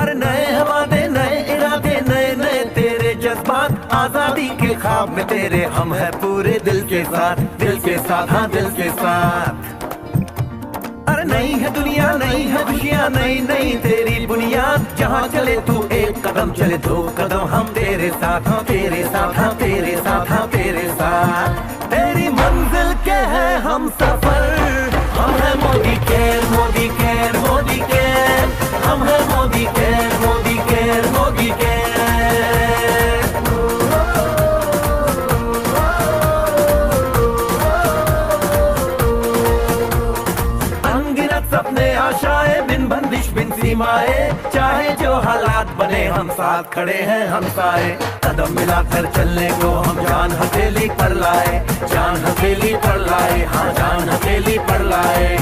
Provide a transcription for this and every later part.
अरे नए हवाले नए इरादे नए नए तेरे जज्बात, आजादी के ख्वाब में तेरे हम है पूरे दिल के साथ, दिल के साथ, हाँ दिल के साथ। अरे नई है दुनिया नई है खुशियाँ नई नई तेरी बुनियाद, जहाँ चले तू एक कदम चले दो कदम हम तेरे साथ, हाँ तेरे साथ, हाँ तेरे साथ, हाँ तेरे साथ। तेरी मंजिल के है हम सफर, हम है Modi care Modi care Modi care, हम है Modi care Modi care Modi care. अनगिनत सपने आशाएं बिन बंदिश बिन सीमाएं, चाहे जो हालात बने हम साथ खड़े हैं हम साए, कदम मिलाकर चलने को हम जान हथेली पर लाए, जान हथेली पर लाए, हाँ जान हथेली पर लाए।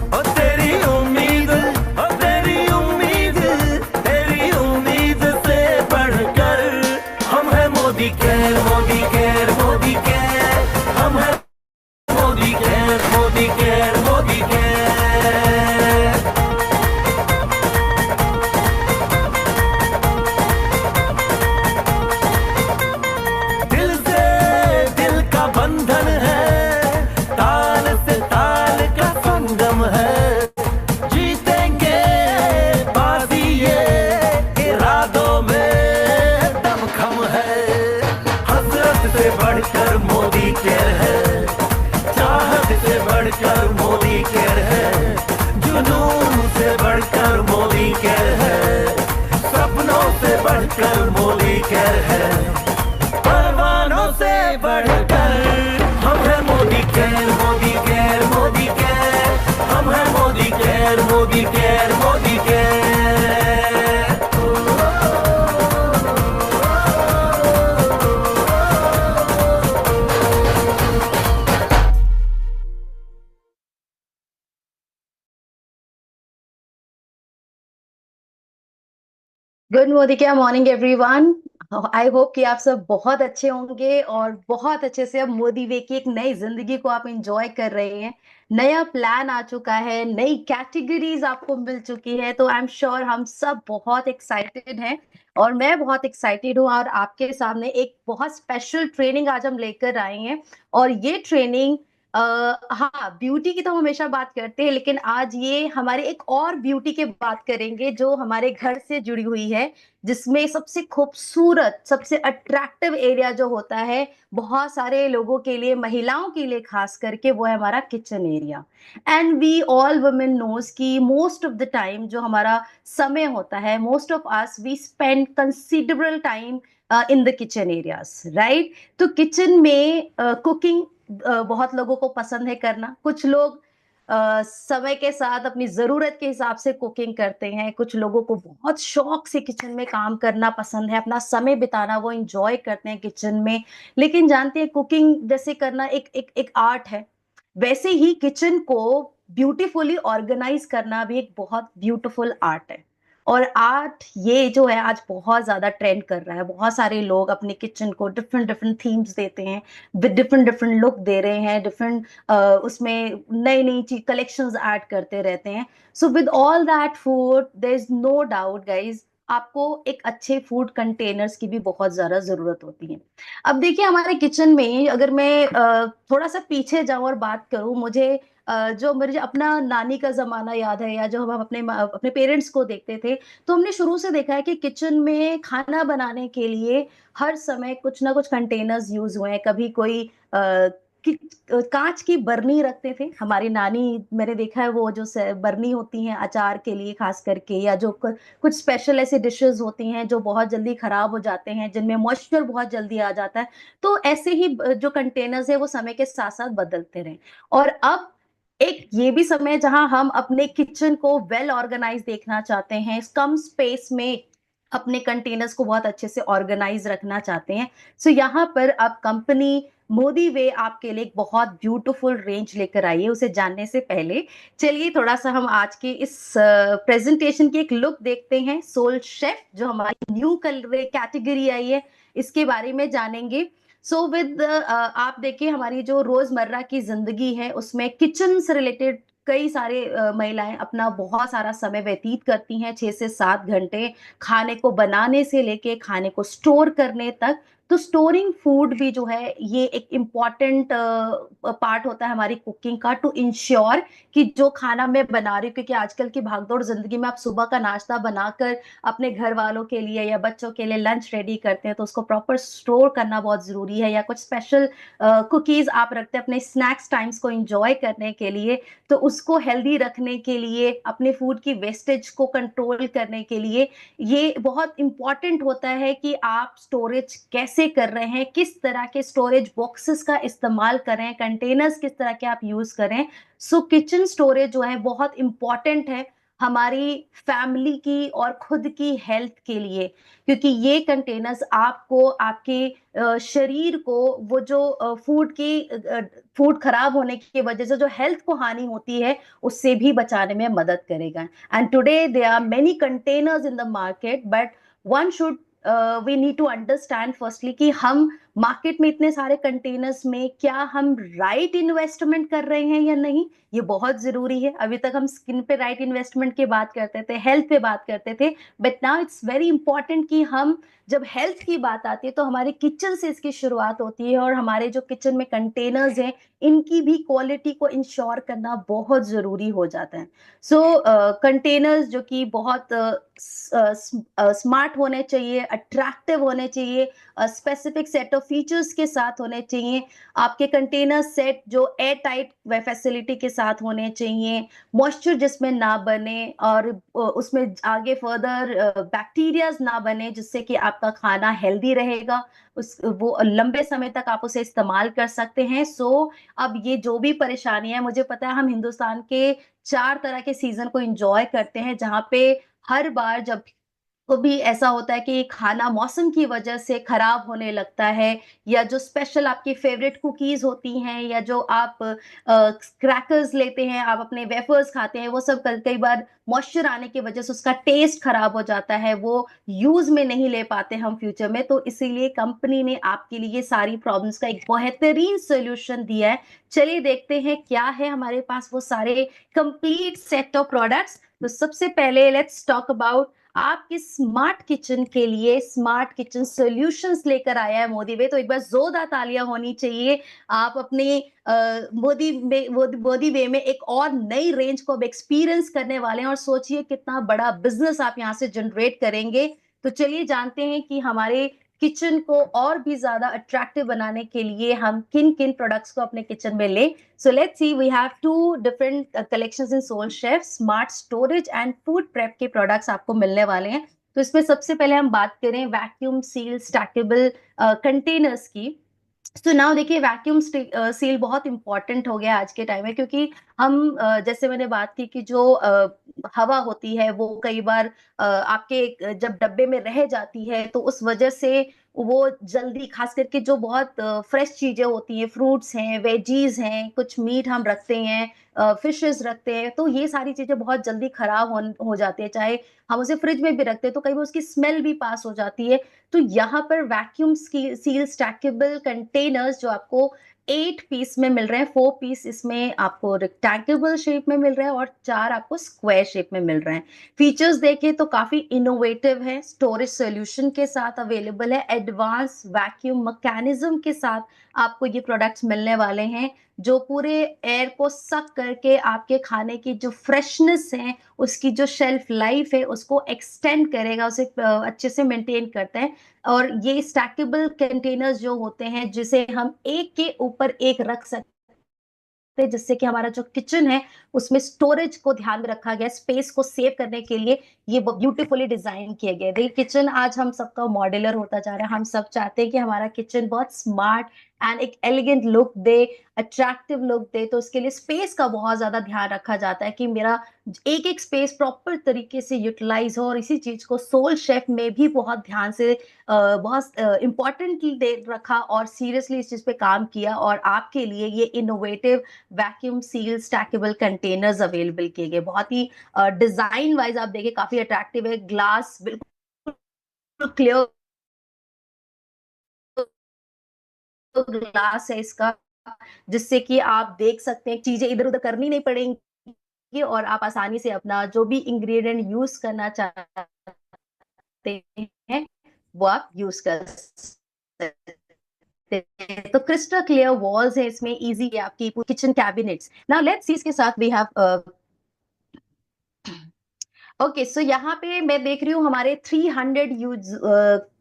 ओ तेरी उम्मीद ओ तेरी उम्मीद, तेरी उम्मीद से बढ़कर हम है Modi care Modi care Modi care, हम है Modi care Modi care Modi care. दिल से दिल का बंधन है, ताल से ताल का संगम है, जीतेंगे बाजी ये इरादों में दमखम है। हसरत से बढ़कर मोदी केयर है, चाहत से बढ़कर मोदी केयर है, जुनून से बढ़कर मोदी केयर है, सपनों से बढ़कर मोदी केयर है, परवानों से बढ़कर हम है Modi care Modi care Modi care, हम है Modi care Modi care Modi care. Good Modi क्या मॉर्निंग एवरीवन। आई होप कि आप सब बहुत अच्छे होंगे और बहुत अच्छे से अब मोदी वे की एक नई जिंदगी को आप एंजॉय कर रहे हैं। नया प्लान आ चुका है, नई कैटेगरीज आपको मिल चुकी है, तो आई एम श्योर हम सब बहुत एक्साइटेड हैं और मैं बहुत एक्साइटेड हूँ। और आपके सामने एक बहुत स्पेशल ट्रेनिंग आज हम लेकर आए हैं और ये ट्रेनिंग हाँ, ब्यूटी की तो हम हमेशा बात करते हैं, लेकिन आज ये हमारे एक और ब्यूटी की बात करेंगे जो हमारे घर से जुड़ी हुई है, जिसमें सबसे खूबसूरत सबसे अट्रैक्टिव एरिया जो होता है बहुत सारे लोगों के लिए, महिलाओं के लिए खास करके, वो है हमारा kitchen area. And we all women knows कि मोस्ट ऑफ द टाइम जो हमारा समय होता है, most of us we spend considerable time in the kitchen areas, right. तो किचन में कुकिंग बहुत लोगों को पसंद है करना। कुछ लोग समय के साथ अपनी जरूरत के हिसाब से कुकिंग करते हैं, कुछ लोगों को बहुत शौक से किचन में काम करना पसंद है, अपना समय बिताना वो एंजॉय करते हैं किचन में। लेकिन जानते हैं, कुकिंग जैसे करना एक एक एक आर्ट है, वैसे ही किचन को ब्यूटीफुली ऑर्गेनाइज करना भी एक बहुत ब्यूटीफुल आर्ट है। और आर्ट ये जो है आज बहुत ज्यादा ट्रेंड कर रहा है। बहुत सारे लोग अपने किचन को डिफरेंट डिफरेंट थीम्स देते हैं, विद डिफरेंट डिफरेंट लुक दे रहे हैं, डिफरेंट उसमें नई नई चीज कलेक्शंस ऐड करते रहते हैं। So with all that food there is no doubt guys, आपको एक अच्छे फूड कंटेनर्स की भी बहुत ज्यादा जरूरत होती है। अब देखिए, हमारे किचन में अगर मैं थोड़ा सा पीछे जाऊं और बात करूं, मुझे जो मुझे अपना नानी का जमाना याद है, या जो हम अपने अपने पेरेंट्स को देखते थे, तो हमने शुरू से देखा है कि किचन में खाना बनाने के लिए हर समय कुछ ना कुछ कंटेनर्स यूज हुए हैं। कभी कोई कांच की बर्नी रखते थे हमारी नानी, मैंने देखा है वो जो बर्नी होती हैं अचार के लिए खास करके, या जो कुछ स्पेशल ऐसे डिशेस होती हैं जो बहुत जल्दी खराब हो जाते हैं, जिनमें मॉइस्चर बहुत जल्दी आ जाता है, तो ऐसे ही जो कंटेनर्स है वो समय के साथ साथ बदलते रहे। और अब एक ये भी समय जहां हम अपने किचन को वेल ऑर्गेनाइज देखना चाहते हैं, कम स्पेस में अपने कंटेनर्स को बहुत अच्छे से ऑर्गेनाइज रखना चाहते हैं। सो यहाँ पर अब कंपनी मोदी वे आपके लिए एक बहुत ब्यूटीफुल रेंज लेकर आई है। उसे जानने से पहले चलिए थोड़ा सा हम आज के इस प्रेजेंटेशन की एक लुक देखते हैं। सोल शेफ जो हमारी न्यू कैटेगरी आई है, इसके बारे में जानेंगे। सो विद आप देखिए हमारी जो रोजमर्रा की जिंदगी है उसमें किचन से रिलेटेड कई सारे महिलाएं अपना बहुत सारा समय व्यतीत करती हैं, 6 से 7 घंटे खाने को बनाने से लेके खाने को स्टोर करने तक। तो स्टोरिंग फूड भी जो है ये एक इम्पॉर्टेंट पार्ट होता है हमारी कुकिंग का, टू इंश्योर कि जो खाना मैं बना रही हूँ, क्योंकि आजकल की भागदौड़ जिंदगी में आप सुबह का नाश्ता बनाकर अपने घर वालों के लिए या बच्चों के लिए लंच रेडी करते हैं, तो उसको प्रॉपर स्टोर करना बहुत जरूरी है। या कुछ स्पेशल कुकीज आप रखते हैं अपने स्नैक्स टाइम्स को एंजॉय करने के लिए, तो उसको हेल्दी रखने के लिए, अपने फूड की वेस्टेज को कंट्रोल करने के लिए ये बहुत इंपॉर्टेंट होता है कि आप स्टोरेज कैसे कर रहे हैं, किस तरह के स्टोरेज बॉक्सेस का इस्तेमाल करें, कंटेनर्स किस तरह के आप यूज करें। सो किचन स्टोरेज जो है बहुत इंपॉर्टेंट है हमारी फैमिली की और खुद की हेल्थ के लिए, क्योंकि ये कंटेनर्स आपको आपके शरीर को वो जो फूड खराब होने की वजह से जो हेल्थ को हानि होती है उससे भी बचाने में मदद करेगा। And today there are many containers in the market, but one should we need to understand firstly कि हम मार्केट में इतने सारे कंटेनर्स में क्या हम राइट इन्वेस्टमेंट कर रहे हैं या नहीं, ये बहुत जरूरी है। अभी तक हम स्किन पे राइट इन्वेस्टमेंट की बात करते थे, हेल्थ पे बात करते थे, but now it's very important कि हम जब हेल्थ की बात आती है तो हमारे किचन से इसकी शुरुआत होती है, और हमारे जो किचन में कंटेनर्स हैं इनकी भी क्वालिटी को इंश्योर करना बहुत जरूरी हो जाता है। सो कंटेनर्स जो कि बहुत स्मार्ट होने चाहिए, अट्रैक्टिव होने चाहिए, स्पेसिफिक सेट ऑफ फीचर्स के साथ होने चाहिए। आपके कंटेनर सेट जो एयर टाइट फैसिलिटी के साथ होने चाहिए, मॉइस्चर जिसमें ना बने और उसमें आगे फर्दर बैक्टीरियाज ना बने, जिससे कि आपका खाना हेल्दी रहेगा, उस वो लंबे समय तक आप उसे इस्तेमाल कर सकते हैं। सो अब ये जो भी परेशानी है, मुझे पता है हम हिंदुस्तान के 4 तरह के सीजन को एंजॉय करते हैं, जहाँ पे हर बार जब कभी ऐसा होता है कि खाना मौसम की वजह से खराब होने लगता है, या जो स्पेशल आपकी फेवरेट कुकीज होती हैं, या जो आप क्रैकर्स लेते हैं, आप अपने वेफर्स खाते हैं, वो सब कई बार मॉइस्चर आने की वजह से उसका टेस्ट खराब हो जाता है, वो यूज में नहीं ले पाते हम फ्यूचर में। तो इसीलिए कंपनी ने आपके लिए सारी प्रॉब्लम्स का एक बेहतरीन सोल्यूशन दिया है। चलिए देखते हैं क्या है हमारे पास वो सारे कंप्लीट सेट ऑफ प्रोडक्ट्स। तो सबसे पहले लेट्स टॉक अबाउट आपके स्मार्ट किचन के लिए स्मार्ट किचन सॉल्यूशंस लेकर आया है मोदी वे। तो एक बार जोरदार तालियां होनी चाहिए। आप अपने मोदी वे में एक और नई रेंज को अब एक्सपीरियंस करने वाले हैं, और सोचिए कितना बड़ा बिजनेस आप यहां से जनरेट करेंगे। तो चलिए जानते हैं कि हमारे किचन को और भी ज्यादा अट्रैक्टिव बनाने के लिए हम किन किन प्रोडक्ट्स को अपने किचन में ले। So let's see, we have two different collections in Soul Chef, smart storage and food prep के प्रोडक्ट्स आपको मिलने वाले हैं। तो इसमें सबसे पहले हम बात करें वैक्यूम सील स्टैकेबल कंटेनर्स की। तो नाउ देखिए वैक्यूम सील बहुत इंपॉर्टेंट हो गया आज के टाइम में, क्योंकि हम जैसे मैंने बात की कि जो हवा होती है वो कई बार आपके जब डब्बे में रह जाती है तो उस वजह से वो जल्दी, खास करके जो बहुत फ्रेश चीजें होती हैं, फ्रूट्स हैं, वेजीज हैं, कुछ मीट हम रखते हैं, फिशेस रखते हैं, तो ये सारी चीजें बहुत जल्दी खराब हो जाती है। चाहे हम उसे फ्रिज में भी रखते हैं तो कई बार उसकी स्मेल भी पास हो जाती है। तो यहाँ पर वैक्यूम सील स्टैकेबल कंटेनर्स जो आपको 8 पीस में मिल रहे हैं, 4 पीस इसमें आपको रेक्टेंगल शेप में मिल रहे हैं और 4 आपको स्क्वायर शेप में मिल रहे हैं। फीचर्स देखें तो काफी इनोवेटिव है, स्टोरेज सॉल्यूशन के साथ अवेलेबल है, एडवांस वैक्यूम मैकेनिज्म के साथ आपको ये प्रोडक्ट्स मिलने वाले हैं, जो पूरे एयर को सक करके आपके खाने की जो फ्रेशनेस है, उसकी जो शेल्फ लाइफ है उसको एक्सटेंड करेगा, उसे अच्छे से मेंटेन करता है। और ये स्टैकेबल कंटेनर्स जो होते हैं जिसे हम एक के ऊपर एक रख सकते हैं, जिससे कि हमारा जो किचन है उसमें स्टोरेज को ध्यान में रखा गया, स्पेस को सेव करने के लिए ये ब्यूटीफुली डिजाइन किया गया है। देखिए किचन आज हम सबका मॉड्यूलर होता जा रहा है, हम सब चाहते हैं कि हमारा किचन बहुत स्मार्ट एंड एक एलिगेंट लुक दे, अट्रैक्टिव लुक दे। तो उसके लिए स्पेस का बहुत ज्यादा ध्यान रखा जाता है कि मेरा एक एक स्पेस प्रॉपर तरीके से यूटिलाइज हो, और इसी चीज को सोल शेफ में भी बहुत ध्यान से बहुत इंपॉर्टेंटली दे रखा और सीरियसली इस चीज पे काम किया, और आपके लिए ये innovative vacuum seal stackable containers available किए गए। बहुत ही डिजाइन वाइज आप देखिए काफी अट्रैक्टिव है, ग्लास बिल्कुल क्लियर ग्लास है इसका, जिससे कि आप देख सकते हैं, चीजें इधर उधर करनी नहीं पड़ेंगी और आप आसानी से अपना जो भी इंग्रेडिएंट यूज करना चाहते हैं वो आप यूज कर सकते हैं। तो क्रिस्टल क्लियर वॉल्स है इसमें, इजी है आपकी kitchen cabinets. Now let's see इसके साथ वी हैव ओके, सो यहाँ पे मैं देख रही हूँ हमारे 300 यूज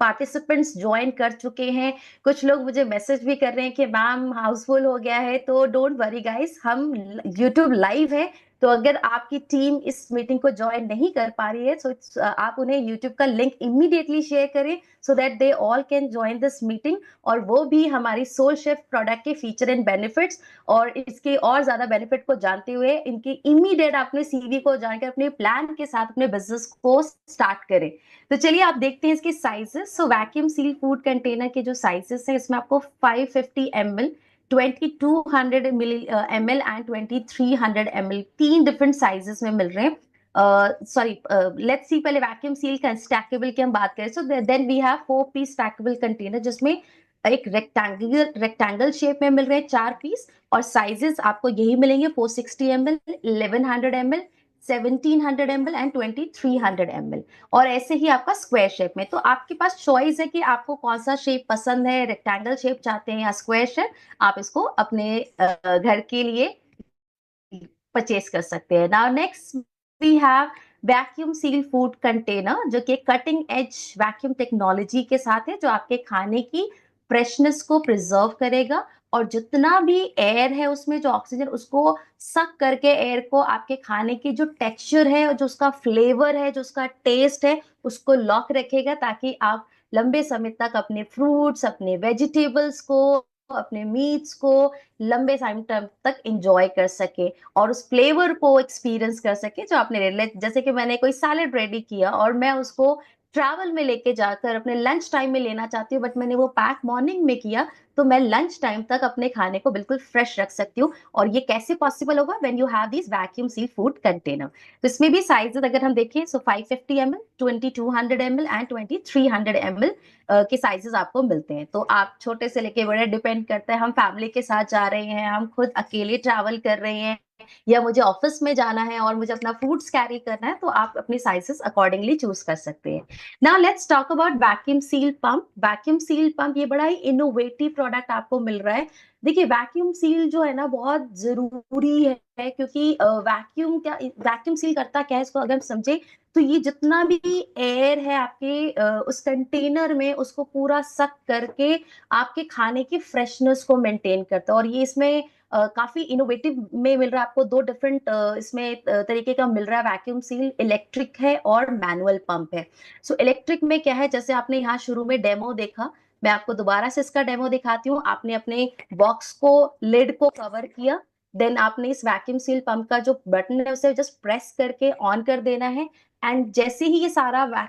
पार्टिसिपेंट्स ज्वाइन कर चुके हैं। कुछ लोग मुझे मैसेज भी कर रहे हैं कि मैम हाउसफुल हो गया है, तो डोंट वरी गाइस, हम यूट्यूब लाइव है, तो अगर आपकी टीम इस मीटिंग को ज्वाइन नहीं कर पा रही है तो आप उन्हें यूट्यूब का लिंक इमीडिएटली शेयर करें so that they all can join this meeting, और वो भी हमारी सोल शेफ प्रोडक्ट के फीचर एंड बेनिफिट्स और इसके और ज्यादा बेनिफिट को जानते हुए इनकी इमीडिएट अपने सीवी को जानकर अपने प्लान के साथ अपने बिजनेस को स्टार्ट करें। तो चलिए आप देखते हैं इसके साइजेस। सो वैक्यूम सील फूड कंटेनर के जो साइजेस हैं, इसमें आपको 550 ml, 2200 ml एंड 2300 ml, तीन डिफरेंट साइजेस में मिल रहे हैं। सॉरी, लेट्स सी, पहले वैक्यूम सील स्टैकेबल की हम बात करें। So then we have 4 piece stackable container, जिसमें एक रेक्टेंगल शेप में मिल रहे हैं 4 पीस, और साइजेस आपको यही मिलेंगे 460 ml, 1100 ml, 1700 ml and 2300 ml, और ऐसे ही आपका स्क्वायर शेप में। तो आपके पास चॉइस है कि आपको कौन सा शेप पसंद है, रेक्टेंगल शेप चाहते हैं या स्क्वायर शेप, आप इसको अपने घर के लिए परचेज कर सकते हैं। Now next we have vacuum seal food container, जो कि कटिंग एज वैक्यूम टेक्नोलॉजी के साथ है, जो आपके खाने की फ्रेशनेस को प्रिजर्व करेगा, और जितना भी एयर है उसमें जो ऑक्सीजन, उसको सक करके एयर को आपके खाने की जो टेक्सचर है और जो उसका फ्लेवर है, जो उसका टेस्ट है, उसको लॉक रखेगा, ताकि आप लंबे समय तक अपने फ्रूट्स, अपने वेजिटेबल्स को, अपने मीट्स को लंबे टाइम तक एंजॉय कर सके और उस फ्लेवर को एक्सपीरियंस कर सके जो आपने जैसे कि मैंने कोई सैलेड रेडी किया और मैं उसको ट्रैवल में लेके जाकर अपने लंच टाइम में लेना चाहती हूँ, बट मैंने वो पैक मॉर्निंग में किया, तो मैं लंच टाइम तक अपने खाने को बिल्कुल फ्रेश रख सकती हूँ। और ये कैसे पॉसिबल होगा? When you have this vacuum seal food container. तो इसमें भी साइजेस अगर हम देखें, सो 550 ml, 2200 ml एंड 2300 ml के साइजेस आपको मिलते हैं। तो आप छोटे से लेके बड़े, डिपेंड करता है हम फैमिली के साथ जा रहे हैं, हम खुद अकेले ट्रैवल कर रहे हैं, या मुझे ऑफिस में जाना है और मुझे अपना फूड्स कैरी करना है, तो आप अपनी साइजेस अकॉर्डिंगली चूज कर सकते हैं। Now let's talk about vacuum seal pump. Vacuum seal pump ये बड़ा ही इनोवेटिव प्रोडक्ट आपको मिल रहा है। देखिए, वैक्यूम सील जो है ना बहुत जरूरी है, क्योंकि वैक्यूम सील करता क्या है, इसको अगर हम समझे तो ये जितना भी एयर है आपके उस कंटेनर में, उसको पूरा सक करके आपके खाने की फ्रेशनेस को मेंटेन करता है। और ये इसमें काफी इनोवेटिव में मिल रहा है आपको, दो डिफरेंट इसमें तरीके का मिल रहा है वैक्यूम सील, इलेक्ट्रिक है और मैनुअल पंप है। सो इलेक्ट्रिक में क्या है, जैसे आपने यहाँ शुरू में डेमो देखा, मैं आपको दोबारा से इसका डेमो दिखाती हूँ। आपने अपने बॉक्स को, लिड को कवर किया, देन आपने इस वैक्यूम सील पंप का जो बटन है उसे जस्ट प्रेस करके ऑन कर देना है, एंड जैसे ही ये सारा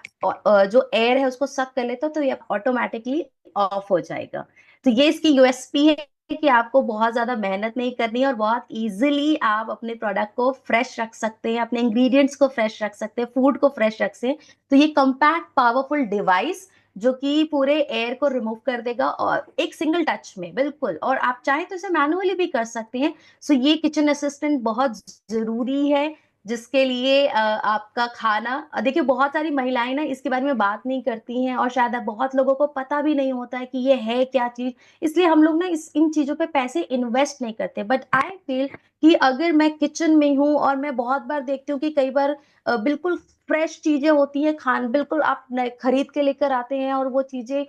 जो एयर है उसको सक कर लेता है, तो ये ऑटोमेटिकली ऑफ हो जाएगा। तो ये इसकी यूएसपी है कि आपको बहुत ज्यादा मेहनत नहीं करनी है और बहुत इजीली आप अपने प्रोडक्ट को फ्रेश रख सकते हैं, अपने इंग्रेडिएंट्स को फ्रेश रख सकते हैं, फूड को फ्रेश रख सकते हैं। तो ये कम्पैक्ट पावरफुल डिवाइस जो कि पूरे एयर को रिमूव कर देगा, और एक सिंगल टच में बिल्कुल, और आप चाहे तो इसे मैनुअली भी कर सकते हैं। सो ये किचन असिस्टेंट बहुत जरूरी है, जिसके लिए आपका खाना, देखिए बहुत सारी महिलाएं ना इसके बारे में बात नहीं करती हैं, और शायद बहुत लोगों को पता भी नहीं होता है कि ये है क्या चीज, इसलिए हम लोग ना इन चीजों पे पैसे इन्वेस्ट नहीं करते। बट आई फील कि अगर मैं किचन में हूँ और मैं बहुत बार देखती हूँ कि कई बार बिल्कुल फ्रेश चीजें होती हैं, खान बिल्कुल आप खरीद के लेकर आते हैं, और वो चीजें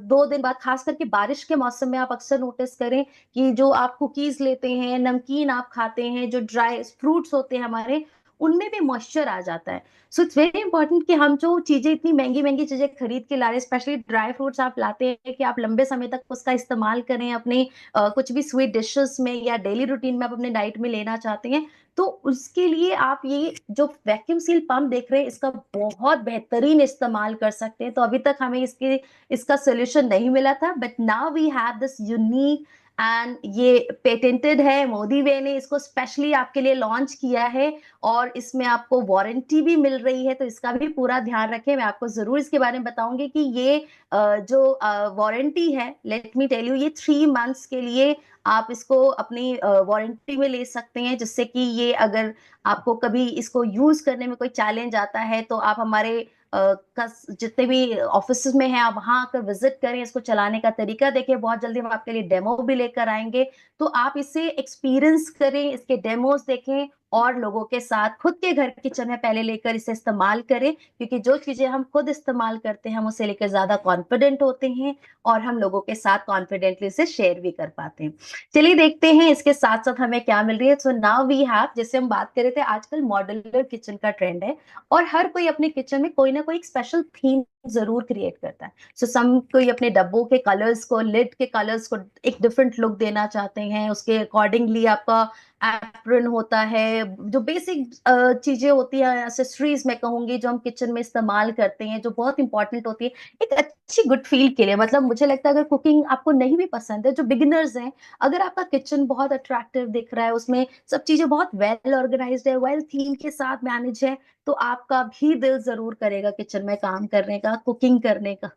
2 दिन बाद, खास करके बारिश के मौसम में आप अक्सर नोटिस करें कि जो आप कुकीज लेते हैं, नमकीन आप खाते हैं, जो ड्राई फ्रूट्स होते हैं हमारे, उनमें भी मॉइस्चर आ जाता है। सो इट्स वेरी इंपॉर्टेंट कि हम जो चीजें, इतनी महंगी महंगी चीजें खरीद के ला रहे हैं, स्पेशली ड्राई फ्रूट्स आप लाते हैं, कि आप लंबे समय तक उसका इस्तेमाल करें अपने कुछ भी स्वीट डिशेस में या डेली रूटीन में आप अपने डाइट में लेना चाहते हैं, तो उसके लिए आप ये जो वैक्यूम सील पंप देख रहे हैं, इसका बहुत बेहतरीन इस्तेमाल कर सकते हैं। तो अभी तक हमें इसका सोल्यूशन नहीं मिला था, but now we have this unique and ये पेटेंटेड है, मोदी वे ने इसको स्पेशली आपके लिए लॉन्च किया है, और इसमें आपको वारंटी भी मिल रही है, तो इसका भी पूरा ध्यान रखें। मैं आपको जरूर इसके बारे में बताऊंगी कि ये जो वारंटी है, लेट मी टेल यू, ये 3 मंथ्स के लिए आप इसको अपनी वारंटी में ले सकते हैं, जिससे कि ये अगर आपको कभी इसको यूज करने में कोई चैलेंज आता है तो आप हमारे जितने भी ऑफिस में हैं आप वहां आकर विजिट करें, इसको चलाने का तरीका देखें। बहुत जल्दी हम आपके लिए डेमो भी लेकर आएंगे, तो आप इसे एक्सपीरियंस करें, इसके डेमोज देखें, और लोगों के साथ खुद के घर किचन में पहले लेकर इसे इस्तेमाल करें, क्योंकि जो चीजें हम खुद इस्तेमाल करते हैं हम उसे लेकर ज्यादा कॉन्फिडेंट होते हैं, और हम लोगों के साथ कॉन्फिडेंटली इसे शेयर भी कर पाते हैं। चलिए देखते हैं इसके साथ साथ हमें क्या मिल रही है। सो नाउ वी हैव, जैसे हम बात कर रहे थे, आजकल मॉड्यूलर किचन का ट्रेंड है, और हर कोई अपने किचन में कोई ना कोई एक स्पेशल थीम जरूर क्रिएट करता है। सो सम कोई अपने डब्बों के कलर्स को, लिड के कलर्स को एक डिफरेंट लुक देना चाहते हैं, उसके अकॉर्डिंगली आपका एप्रन होता है, जो बेसिक चीजें होती हैं, एक्सेसरीज मैं कहूंगी, जो हम किचन में इस्तेमाल करते हैं, जो बहुत इंपॉर्टेंट होती है एक अच्छी गुड फील के लिए। मतलब मुझे लगता है अगर कुकिंग आपको नहीं भी पसंद है, जो बिगिनर्स हैं, अगर आपका किचन बहुत अट्रैक्टिव दिख रहा है, उसमें सब चीजें बहुत वेल ऑर्गेनाइज्ड है, वेल थीम के साथ मैनेज है, तो आपका भी दिल जरूर करेगा किचन में काम करने का, कुकिंग करने का।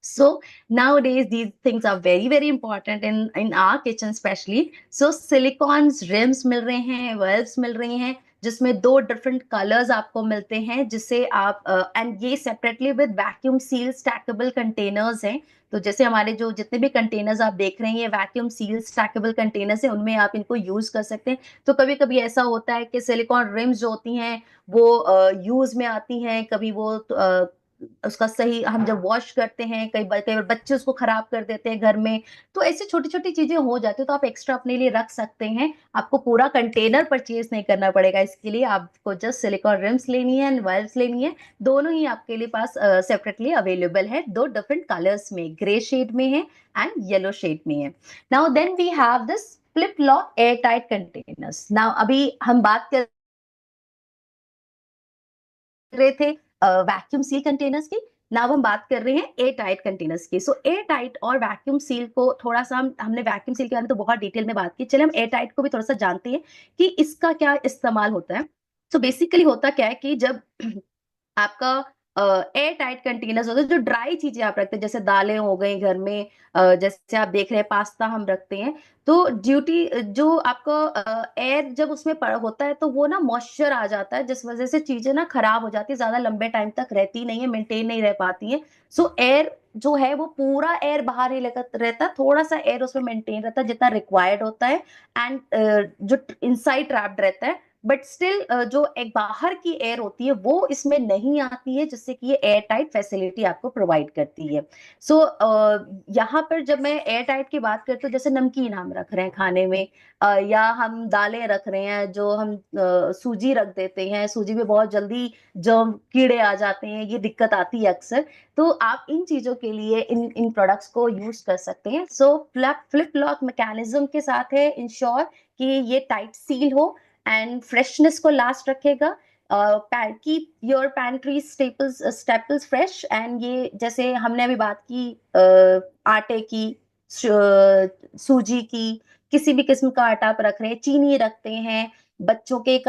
So nowadays these things are very very important in our kitchen especially. So silicons rims मिल रहे हैं, valves मिल रही हैं, जिसमें 2 डिफरेंट कलर्स आपको मिलते हैं, जिसे आप एंड ये separately with vacuum seal stackable containers हैं। तो जैसे हमारे जो जितने भी कंटेनर्स आप देख रहे हैं ये वैक्यूम सील स्टैकेबल कंटेनर्स हैं, उनमें आप इनको यूज कर सकते हैं। तो कभी कभी ऐसा होता है कि सिलिकॉन रिम्स जो होती हैं वो यूज में आती हैं, कभी वो उसका सही हम जब वॉश करते हैं, कई बार बच्चे उसको खराब कर देते हैं घर में, तो ऐसी छोटी छोटी चीजें हो जाती है, तो आप एक्स्ट्रा अपने लिए रख सकते हैं। आपको पूरा कंटेनर परचेज नहीं करना पड़ेगा, इसके लिए आपको जस्ट सिलिकॉन रिम्स लेनी है एंड वाल्व्स लेनी है। दोनों ही आपके लिए पास सेपरेटली अवेलेबल है, 2 डिफरेंट कलर्स में, ग्रे शेड में है एंड येलो शेड में है। Now then we have this flip lock air tight containers. Now अभी हम बात कर रहे थे वैक्यूम सील कंटेनर्स की, नाउ हम बात कर रहे हैं एयर टाइट कंटेनर्स की। सो एयर टाइट और वैक्यूम सील को थोड़ा सा हमने वैक्यूम सील के बारे में तो बहुत डिटेल में बात की, चले हम एयर टाइट को भी थोड़ा सा जानते हैं कि इसका क्या इस्तेमाल होता है। सो बेसिकली होता क्या है कि जब आपका एयर टाइट कंटेनर्स होते हैं, जो ड्राई चीजें आप रखते हैं, जैसे दालें हो गई घर में, जैसे आप देख रहे हैं पास्ता हम रखते हैं, तो ड्यूटी जो आपका एयर जब उसमें होता है तो वो ना मॉइस्चर आ जाता है, जिस वजह से चीजें ना खराब हो जाती है, ज्यादा लंबे टाइम तक रहती नहीं है, मेंटेन नहीं रह पाती है। सो एयर जो है वो पूरा एयर बाहर नहीं रहता, थोड़ा सा एयर उसमें मेंटेन रहता है जितना रिक्वायर्ड होता है, एंड जो इनसाइड ट्रैप्ड रहता है, बट स्टिल जो एक बाहर की एयर होती है वो इसमें नहीं आती है, जिससे कि ये एयर टाइट फैसिलिटी आपको प्रोवाइड करती है। सो यहाँ पर जब मैं एयर टाइट की बात करती हूँ, जैसे नमकीन हम रख रहे हैं खाने में, या हम दालें रख रहे हैं, जो हम सूजी रख देते हैं, सूजी में बहुत जल्दी जर्म कीड़े आ जाते हैं, ये दिक्कत आती है अक्सर, तो आप इन चीजों के लिए इन इन प्रोडक्ट्स को यूज कर सकते हैं। सो फ्लिप लॉक मैकेनिज्म के साथ है, इंश्योर कि ये टाइट सील हो एंड फ्रेशनेस को लास्ट रखेगा। Keep your pantry staples fresh, and ये जैसे हमने अभी बात की आटे की, सूजी की, किसी भी किस्म का आटा आप रख रहे हैं, चीनी रखते हैं, बच्चों के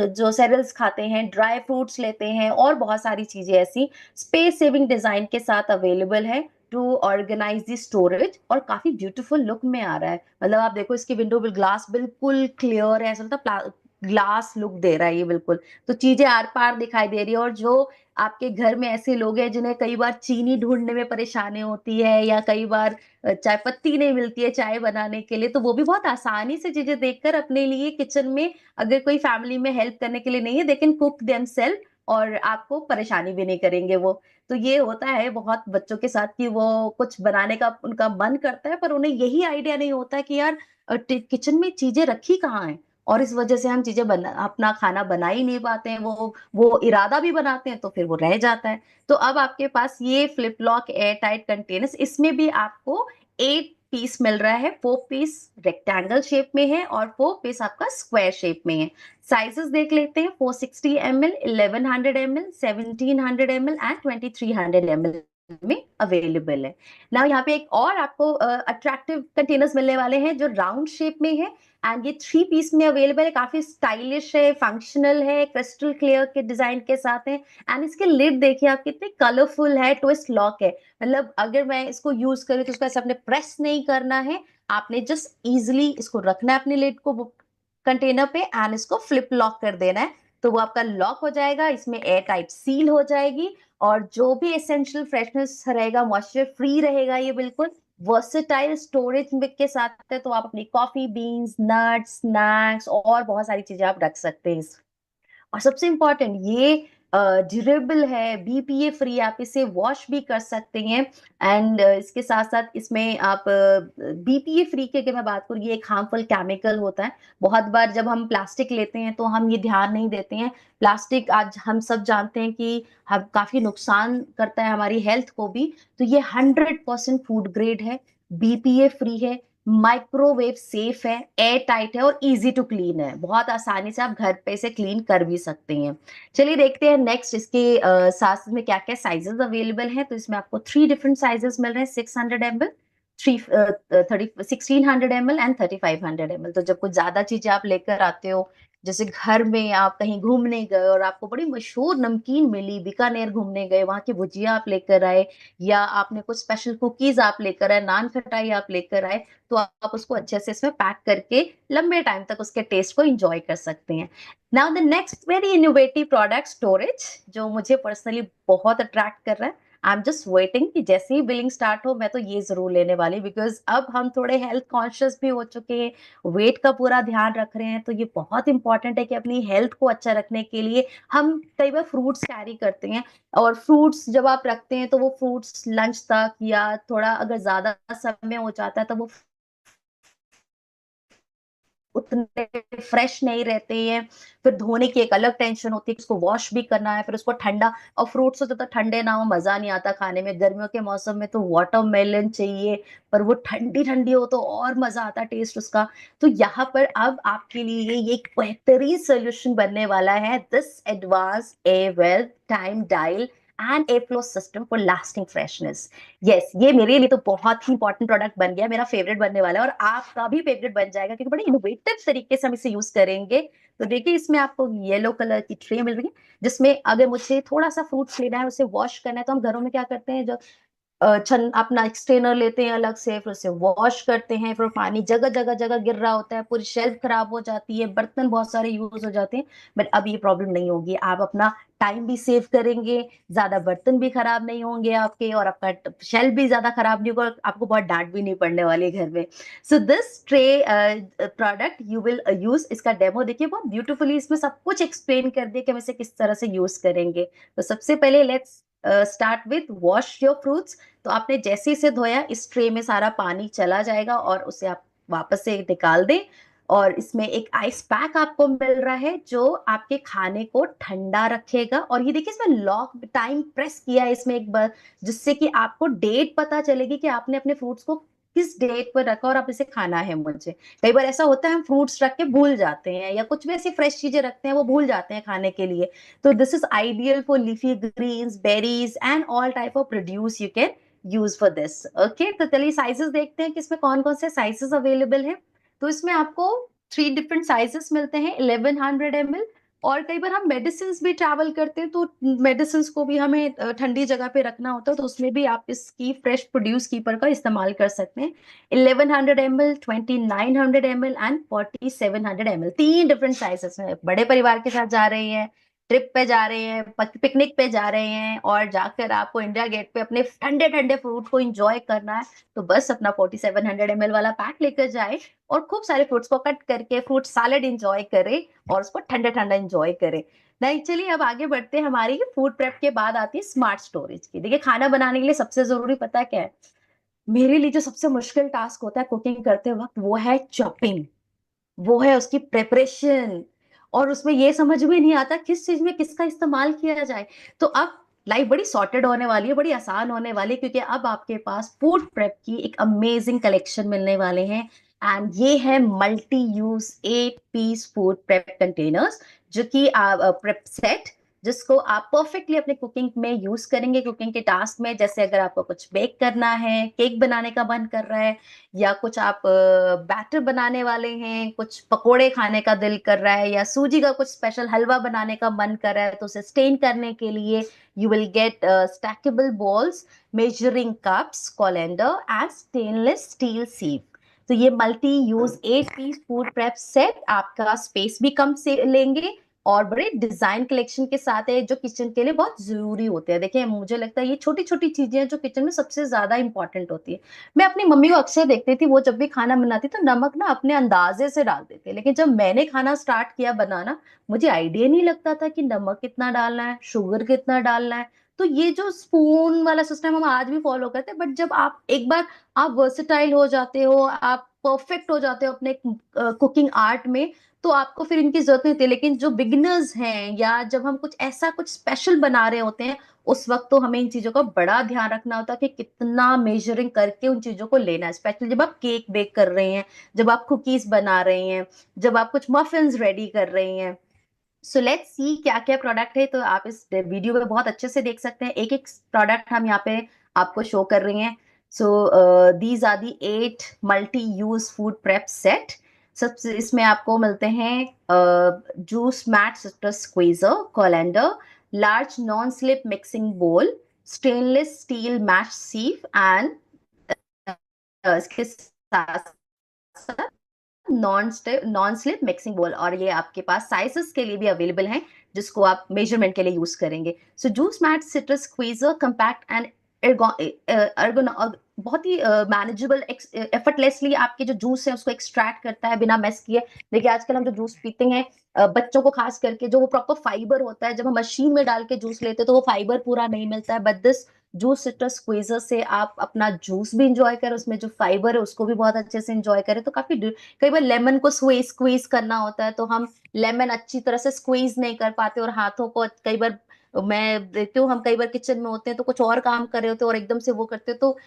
जो सेरेल्स खाते हैं, ड्राई फ्रूट्स लेते हैं, और बहुत सारी चीजें ऐसी स्पेस सेविंग डिजाइन के साथ अवेलेबल है टू ऑर्गेनाइज दी स्टोरेज, और काफी ब्यूटीफुल लुक में आ रहा है। मतलब आप देखो इसकी विंडो ग्लास बिल्कुल क्लियर है, ऐसा लगता है ग्लास लुक दे रहा है ये बिल्कुल, तो चीजें आर पार दिखाई दे रही है। और जो आपके घर में ऐसे लोग हैं जिन्हें कई बार चीनी ढूंढने में परेशानी होती है, या कई बार चाय पत्ती नहीं मिलती है चाय बनाने के लिए, तो वो भी बहुत आसानी से चीजें देखकर अपने लिए किचन में, अगर कोई फैमिली में हेल्प करने के लिए नहीं है, दे कैन कुक देमसेल्फ, और आपको परेशानी भी नहीं करेंगे वो। तो ये होता है बहुत बच्चों के साथ कि वो कुछ बनाने का उनका मन करता है, पर उन्हें यही आइडिया नहीं होता कि यार किचन में चीजें रखी कहाँ है, और इस वजह से हम चीजें अपना खाना बना ही नहीं पाते हैं। वो इरादा भी बनाते हैं तो फिर वो रह जाता है। तो अब आपके पास ये flip lock air tight containers, इसमें भी आपको 8 पीस मिल रहा है, 4 पीस रेक्टेंगल शेप में है और 4 पीस आपका स्क्वायर शेप में है। साइजेस देख लेते हैं, 460 ml, 1100 ml, 1700 ml and 2300 ml। में अवेलेबल है। ना यहाँ पे एक और आपको अट्रैक्टिव कंटेनर्स मिलने वाले हैं जो राउंड शेप में है, एंड ये 3 पीस में अवेलेबल है, काफी स्टाइलिश है, फंक्शनल है, क्रिस्टल क्लियर के डिजाइन के साथ है। एंड इसके लिड देखिए आप कितने कलरफुल है, ट्विस्ट लॉक है, मतलब अगर मैं इसको यूज करूँ तो उसको ऐसे आपने प्रेस नहीं करना है, आपने जस्ट इजिली इसको रखना है अपने लिड को कंटेनर पे एंड इसको फ्लिप लॉक कर देना है, तो वो आपका लॉक हो जाएगा, इसमें एयर टाइट सील हो जाएगी, और जो भी एसेंशियल फ्रेशनेस रहेगा, मॉइस्चर फ्री रहेगा, ये बिल्कुल वर्सेटाइल स्टोरेज के साथ है, तो आप अपनी कॉफी बीन्स, नट्स, स्नैक्स और बहुत सारी चीजें आप रख सकते हैं। और सबसे इंपॉर्टेंट, ये ड्यूरेबल है, बीपीए फ्री, आप इसे वॉश भी कर सकते हैं, एंड इसके साथ साथ इसमें आप बीपीए फ्री की अगर मैं बात करूँ, ये एक हार्मफुल केमिकल होता है। बहुत बार जब हम प्लास्टिक लेते हैं तो हम ये ध्यान नहीं देते हैं, प्लास्टिक आज हम सब जानते हैं कि हम काफी नुकसान करता है हमारी हेल्थ को भी, तो ये 100% फूड ग्रेड है, बीपीए फ्री है, माइक्रोवेव सेफ है, एयर टाइट है और इजी टू क्लीन है, बहुत आसानी से आप घर पे इसे क्लीन कर भी सकते हैं। चलिए देखते हैं नेक्स्ट इसके साथ में क्या क्या साइजेस अवेलेबल हैं। तो इसमें आपको 3 डिफरेंट साइजेस मिल रहे हैं, 600 ml, three 1600 ml and 3500 ml। तो जब कुछ ज्यादा चीजें आप लेकर आते हो, जैसे घर में आप कहीं घूमने गए और आपको बड़ी मशहूर नमकीन मिली, बीकानेर घूमने गए, वहां की भुजिया आप लेकर आए, या आपने कुछ स्पेशल कुकीज आप लेकर आए, नान खटाई आप लेकर आए, तो आप उसको अच्छे से इसमें पैक करके लंबे टाइम तक उसके टेस्ट को एंजॉय कर सकते हैं। Now the next very innovative product, storage, जो मुझे पर्सनली बहुत अट्रैक्ट कर रहा है। आई एम जस्ट वेटिंग कि जैसे ही बिलिंग स्टार्ट हो मैं तो ये जरूर लेने वाली, बिकॉज अब हम थोड़े हेल्थ कॉन्शियस भी हो चुके हैं, वेट का पूरा ध्यान रख रहे हैं, तो ये बहुत इंपॉर्टेंट है कि अपनी हेल्थ को अच्छा रखने के लिए हम कई बार फ्रूट्स कैरी करते हैं, और फ्रूट्स जब आप रखते हैं तो वो फ्रूट्स लंच तक या थोड़ा अगर ज्यादा समय हो जाता है तो वो उतने फ्रेश नहीं रहते हैं, फिर धोने की एक अलग टेंशन होती है, उसको वॉश भी करना है, फिर उसको ठंडा, और फ्रूट्स तो ज्यादा ठंडे ना हो मजा नहीं आता खाने में, गर्मियों के मौसम में तो वाटरमेलन चाहिए, पर वो ठंडी ठंडी हो तो और मजा आता है टेस्ट उसका। तो यहाँ पर अब आपके लिए ये एक बेहतरीन सोल्यूशन बनने वाला है, this advance avail time dial and air flow system for lasting freshness. Yes, ये मेरे लिए तो बहुत ही इंपॉर्टेंट प्रोडक्ट बन गया, मेरा फेवरेट बनने वाला है, और आपका भी फेवरेट बन जाएगा, क्योंकि बड़े इनोवेटिव तरीके से हम इसे यूज करेंगे। तो देखिए इसमें आपको येलो कलर की ट्रे मिल रही है, जिसमें अगर मुझे थोड़ा सा फ्रूट्स लेना है, उसे वॉश करना है, तो हम घरों में क्या करते हैं, जो छन अपना एक्सटेनर लेते हैं अलग से, फिर उसे वॉश करते हैं, फिर पानी जगह जगह जगह गिर रहा होता है, पूरी शेल्फ खराब हो जाती है, बर्तन बहुत सारे यूज हो जाते हैं। बट अब ये प्रॉब्लम नहीं होगी, आप अपना टाइम भी सेव करेंगे, ज्यादा बर्तन भी खराब नहीं होंगे आपके, और आपका शेल्फ भी ज्यादा खराब नहीं होगा, और आपको बहुत डांट भी नहीं पड़ने वाली है घर में। So this tray product you will use, इसका डेमो देखिए, बहुत ब्यूटीफुली इसमें सब कुछ एक्सप्लेन कर दिया कि हम इसे किस तरह से यूज करेंगे। तो सबसे पहले let's start with wash your fruits. तो आपने जैसे इसे धोया, इस ट्रे में सारा पानी चला जाएगा और उसे आप वापस से निकाल दें, और इसमें एक आइस पैक आपको मिल रहा है जो आपके खाने को ठंडा रखेगा। और ये देखिए इसमें लॉक टाइम प्रेस किया है इसमें एक बार, जिससे कि आपको डेट पता चलेगी कि आपने अपने फ्रूट्स को किस डेट पर रखा और आप इसे खाना है मुझे। कई बार ऐसा होता है हम फ्रूट्स रख के भूल जाते हैं, या कुछ भी ऐसी फ्रेश चीजें रखते हैं वो भूल जाते हैं खाने के लिए। तो this is ideal for leafy greens, berries and all type of produce you can use for this. Okay, तो चलिए साइजेस देखते हैं कि इसमें कौन कौन से साइजेस अवेलेबल हैं। तो इसमें आपको 3 डिफरेंट साइजेस मिलते हैं, 1100 ml, और कई बार हम मेडिसिन भी ट्रैवल करते हैं, तो मेडिसिन को भी हमें ठंडी जगह पे रखना होता है, तो उसमें भी आप इसकी फ्रेश प्रोड्यूस कीपर का इस्तेमाल कर सकते हैं। 1100 ml, 2900 ml and 4700 ml, 3 different sizes में। बड़े परिवार के साथ जा रहे हैं, ट्रिप पे जा रहे हैं, पिकनिक पे जा रहे हैं, और जाकर आपको इंडिया गेट पे अपने ठंडे ठंडे फ्रूट को एंजॉय करना है, तो बस अपना 4700 ml वाला पैक लेकर जाए, और खूब सारे फ्रूट्स को कट करके फ्रूट सैलेड एंजॉय करे, और उसको ठंडा ठंडा एंजॉय करे। नहीं, चलिए अब आगे बढ़ते हैं। हमारी फूड प्रेप के बाद आती है स्मार्ट स्टोरेज की। देखिए खाना बनाने के लिए सबसे जरूरी पता है क्या है, मेरे लिए जो सबसे मुश्किल टास्क होता है कुकिंग करते वक्त, वो है चॉपिंग, वो है उसकी प्रेपरेशन, और उसमें ये समझ में नहीं आता किस चीज में किसका इस्तेमाल किया जाए। तो अब लाइफ बड़ी सॉर्टेड होने वाली है, बड़ी आसान होने वाली है, क्योंकि अब आपके पास फूड प्रेप की एक अमेजिंग कलेक्शन मिलने वाले हैं। एंड ये है multi use 8 piece food prep containers, जो कि प्रेप सेट, जिसको आप परफेक्टली अपने कुकिंग में यूज करेंगे, कुकिंग के टास्क में। जैसे अगर आपको कुछ बेक करना है, केक बनाने का मन कर रहा है, या कुछ आप बैटर बनाने वाले हैं, कुछ पकोड़े खाने का दिल कर रहा है, या सूजी का कुछ स्पेशल हलवा बनाने का मन कर रहा है, तो उसे स्टेन करने के लिए you will get stackable balls, measuring cups, colander and stainless steel sieve। तो ये multi use 8 piece food prep set आपका स्पेस भी कम से लेंगे और बड़े डिजाइन कलेक्शन के साथ है, जो किचन के लिए बहुत जरूरी होते हैं। देखिए, मुझे लगता है ये छोटी छोटी चीजें हैं जो किचन में सबसे ज्यादा इंपॉर्टेंट होती है। मैं अपनी मम्मी को अक्सर देखती थी, वो जब भी खाना बनाती तो नमक ना अपने अंदाजे से डाल देती, लेकिन जब मैंने खाना स्टार्ट किया बनाना, मुझे आइडिया नहीं लगता था कि नमक कितना डालना है, शुगर कितना डालना है। तो ये जो स्पून वाला सिस्टम हम आज भी फॉलो करते हैं, बट जब आप एक बार आप वर्सेटाइल हो जाते हो, आप परफेक्ट हो जाते हो अपने कुकिंग आर्ट में, तो आपको फिर इनकी जरूरत नहीं होती। लेकिन जो बिगिनर्स हैं, या जब हम कुछ ऐसा कुछ स्पेशल बना रहे होते हैं, उस वक्त तो हमें इन चीजों का बड़ा ध्यान रखना होता है कि कितना मेजरिंग करके उन चीजों को लेना है। स्पेशली जब आप केक बेक कर रहे हैं, जब आप कुकीज बना रहे हैं, जब आप कुछ मफिन्स रेडी कर रहे हैं। सो लेट्स सी क्या क्या प्रोडक्ट है, तो आप इस वीडियो में बहुत अच्छे से देख सकते हैं। एक एक प्रोडक्ट हम यहाँ पे आपको शो कर रहे हैं। So these are the 8 multi use food prep set. सबसे इसमें आपको मिलते हैं juice mate citrus squeezer, colander, large non slip mixing bowl, stainless steel mash sieve and इसके साथ नॉन स्लिप मिक्सिंग बोल। और ये आपके पास साइजेस के लिए भी अवेलेबल हैं, जिसको आप मेजरमेंट के लिए यूज करेंगे। So juice mate citrus squeezer compact and बहुत ही मैनेजेबल, एफर्टलेसली आपके जो जूस है उसको एक्सट्रैक्ट करता है बिना मेस किए। देखिए, आजकल हम जो जूस पीते हैं, बच्चों को खास करके, जो वो प्रॉपर फाइबर होता है, जब हम मशीन में डाल के जूस लेते हैं तो वो फाइबर पूरा नहीं मिलता है। But this juice citrus squeezer से आप अपना जूस भी इंजॉय करें, उसमें जो फाइबर है उसको भी बहुत अच्छे से इंजॉय करें। तो काफी कई बार लेमन को स्क्वीज करना होता है, तो हम लेमन अच्छी तरह से स्क्वीज नहीं कर पाते, और हाथों को कई बार, मैं देखती हूँ, हम कई बार किचन में होते हैं तो कुछ और काम कर रहे होते हैं और एकदम से वो करते हैं। तो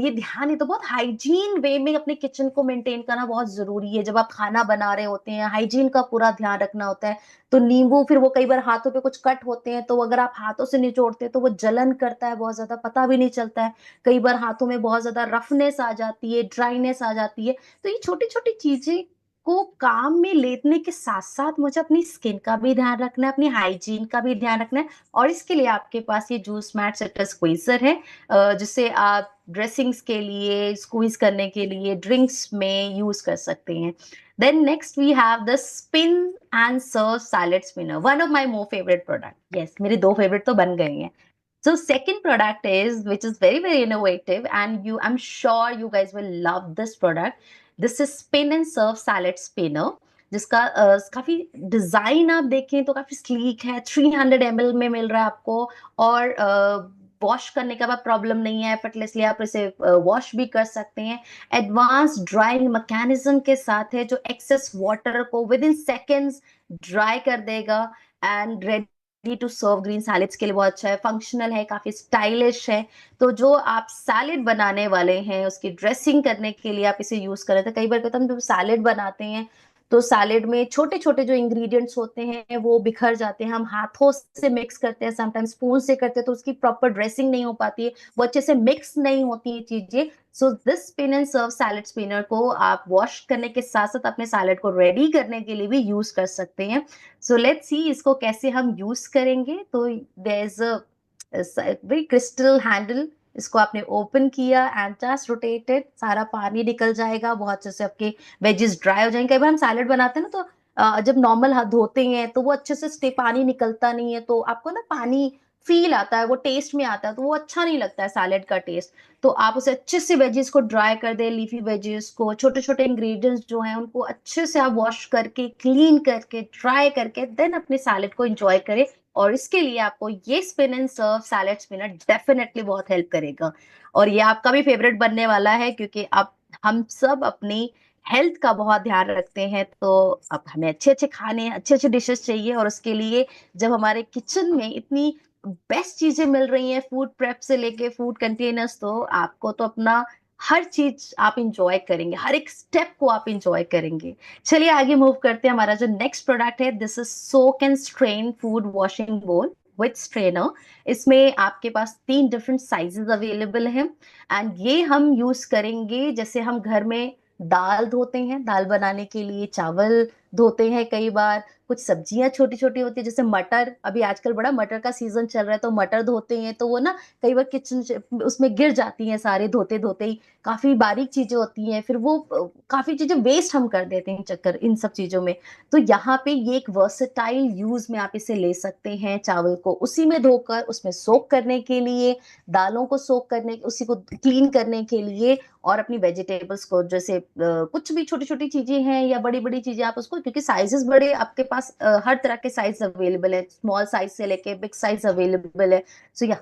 ये ध्यान है, तो बहुत हाइजीन वे में अपने किचन को मेंटेन करना बहुत जरूरी है। जब आप खाना बना रहे होते हैं, हाइजीन का पूरा ध्यान रखना होता है। तो नींबू, फिर वो कई बार हाथों पे कुछ कट होते हैं, तो अगर आप हाथों से निचोड़ते हैं तो वो जलन करता है, बहुत ज्यादा पता भी नहीं चलता है। कई बार हाथों में बहुत ज्यादा रफनेस आ जाती है, ड्राइनेस आ जाती है। तो ये छोटी छोटी चीजें को काम में लेने के साथ साथ मुझे अपनी स्किन का भी ध्यान रखना है, अपनी हाइजीन का भी ध्यान रखना है। और इसके लिए आपके पास ये जूस मैट सिट्रस स्क्वीजर है, जिसे आप ड्रेसिंग्स के लिए, स्क्वीज करने के लिए, ड्रिंक्स में यूज कर सकते हैं। Then next we have the spin and serve salad spinner, one of my more favorite product. Yes, मेरे दो favorite तो बन गए हैं। So second product is, which is very very innovative, and I'm sure you guys will love this product. This is spin and serve salad spinner, जिसका काफी design आप देखें तो काफी स्लीक है। 300 ml में मिल रहा है आपको, और वॉश करने का प्रॉब्लम नहीं है, एफर्टलेसली आप इसे वॉश भी कर सकते हैं। एडवांस ड्राइंग मैकेनिज्म के साथ है, जो एक्सेस वाटर को विद इन सेकेंड्स ड्राई कर देगा। And ready to serve green salads के लिए बहुत अच्छा है, फंक्शनल है, काफी स्टाइलिश है। तो जो आप सैलेड बनाने वाले हैं, उसकी ड्रेसिंग करने के लिए आप इसे यूज कर रहे थे। कई बार कहते हैं, हम जब सैलेड बनाते हैं तो सैलेड में छोटे छोटे जो इंग्रेडिएंट्स होते हैं वो बिखर जाते हैं, हम हाथों से मिक्स करते हैं, समटाइम्स स्पून से करते हैं, तो उसकी प्रॉपर ड्रेसिंग नहीं हो पाती है, वो अच्छे से मिक्स नहीं होती है चीजें। So this spin and serve salad spinner को आप वॉश करने के साथ साथ अपने सैलेड को रेडी करने के लिए भी यूज कर सकते हैं। सो लेट्स सी इसको कैसे हम यूज करेंगे। तो there is a very crystal handle, इसको आपने ओपन किया एंड जस्ट रोटेटेड, सारा पानी निकल जाएगा, बहुत अच्छे से आपके वेजेस ड्राई हो जाएंगे। कई बार हम सैलेड बनाते हैं ना, तो जब नॉर्मल हाथ धोते हैं तो वो अच्छे से पानी निकलता नहीं है, तो आपको ना पानी फील आता है, वो टेस्ट में आता है, तो वो अच्छा नहीं लगता है सैलेड का टेस्ट। तो आप उसे अच्छे से वेजेस को ड्राई कर दे, लीफी वेजेस को, छोटे छोटे इंग्रेडिएंट्स जो हैं उनको अच्छे से आप वॉश करके, क्लीन करके, ड्राई करके, देन अपने सैलेड को एंजॉय करें। और इसके लिए आपको ये spin and serve salad spinner definitely बहुत हेल्प करेगा। और ये आपका भी फेवरेट बनने वाला है, क्योंकि अब हम सब अपनी हेल्थ का बहुत ध्यान रखते हैं, तो अब हमें अच्छे अच्छे खाने, अच्छे अच्छे डिशेस चाहिए। और उसके लिए जब हमारे किचन में इतनी बेस्ट चीजें मिल रही हैं, फूड प्रेप से लेके फूड कंटेनर्स, तो आपको तो अपना हर चीज आप इंजॉय करेंगे, हर एक स्टेप को आप इंजॉय करेंगे। चलिए आगे मूव करते हैं। हमारा जो नेक्स्ट प्रोडक्ट है, this is soak and strain food washing बोल विथ स्ट्रेनर। इसमें आपके पास 3 डिफरेंट साइजेस अवेलेबल हैं, एंड ये हम यूज करेंगे जैसे हम घर में दाल धोते हैं, दाल बनाने के लिए चावल धोते हैं, कई बार कुछ सब्जियां छोटी छोटी होती है जैसे मटर, अभी आजकल बड़ा मटर का सीजन चल रहा है तो मटर धोते हैं, तो वो ना कई बार किचन उसमें गिर जाती हैं सारे धोते धोते ही, काफी बारीक चीजें होती हैं, फिर वो काफी चीजें वेस्ट हम कर देते हैं चक्कर इन सब चीजों में। तो यहाँ पे ये एक वर्सेटाइल यूज में आप इसे ले सकते हैं, चावल को उसी में धोकर उसमें सोक करने के लिए, दालों को सोक करने, उसी को क्लीन करने के लिए, और अपनी वेजिटेबल्स को जैसे कुछ भी छोटी छोटी चीजें हैं या बड़ी बड़ी चीजें आप उसको, क्योंकि साइजेस बड़े आपके पास हर तरह के साइज अवेलेबल है, स्मॉल साइज से लेके बिग साइज अवेलेबल है। सो या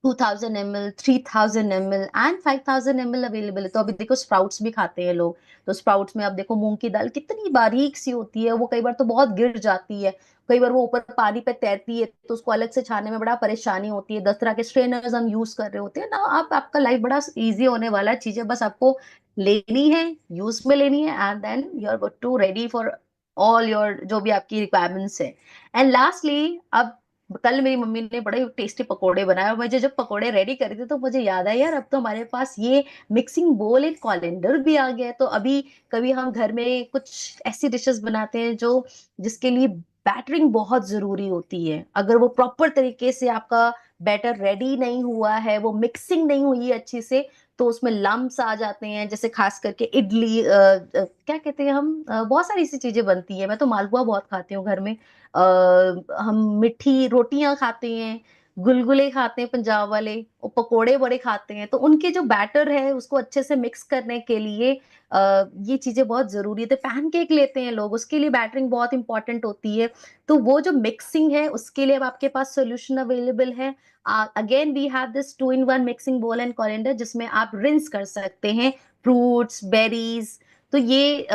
2000 ml, 3000 ml and 5000 ml available है। तो अभी देखो स्प्राउट्स भी खाते हैं लोग, तो स्प्राउट्स में आप देखो मूंग की दाल कितनी बारीक सी होती है, वो कई बार तो बहुत गिर जाती है, कई बार वो ऊपर पानी पे तैरती है, तो उसको अलग से छानने में बड़ा परेशानी होती है। 10 तरह के स्ट्रेनर्स हम यूज कर रहे होते हैं ना, आप आपका लाइफ बड़ा इजी होने वाला है, चीजें बस आपको लेनी है, यूज में लेनी है, and then you are good to ready for all your जो भी आपकी रिक्वायरमेंट्स है। एंड लास्टली, अब कल मेरी मम्मी ने बड़े टेस्टी पकोड़े बनाए, और मुझे जब पकोड़े रेडी करे थे तो मुझे याद आया यार अब तो हमारे पास ये मिक्सिंग बोल एंड कॉलेंडर भी आ गया है। तो अभी कभी हम घर में कुछ ऐसी डिशेस बनाते हैं जो जिसके लिए बैटरिंग बहुत जरूरी होती है, अगर वो प्रॉपर तरीके से आपका बैटर रेडी नहीं हुआ है, वो मिक्सिंग नहीं हुई है अच्छी से, तो उसमें लम्स आ जाते हैं, जैसे खास करके इडली क्या कहते हैं हम, बहुत सारी ऐसी चीजें बनती है, मैं तो मालपुआ बहुत खाती हूँ घर में, हम मीठी रोटियां खाते हैं, गुलगुले खाते हैं पंजाब वाले, और पकोड़े बड़े खाते हैं, तो उनके जो बैटर है उसको अच्छे से मिक्स करने के लिए ये चीजें बहुत जरूरी है। तो पैनकेक लेते हैं लोग, उसके लिए बैटरिंग बहुत इंपॉर्टेंट होती है। तो वो जो मिक्सिंग है उसके लिए अब आपके पास सोल्यूशन अवेलेबल है। Again we have this 2 in 1 mixing bowl and colander, जिसमें आप रिंस कर सकते हैं फ्रूट्स, बेरीज। तो ये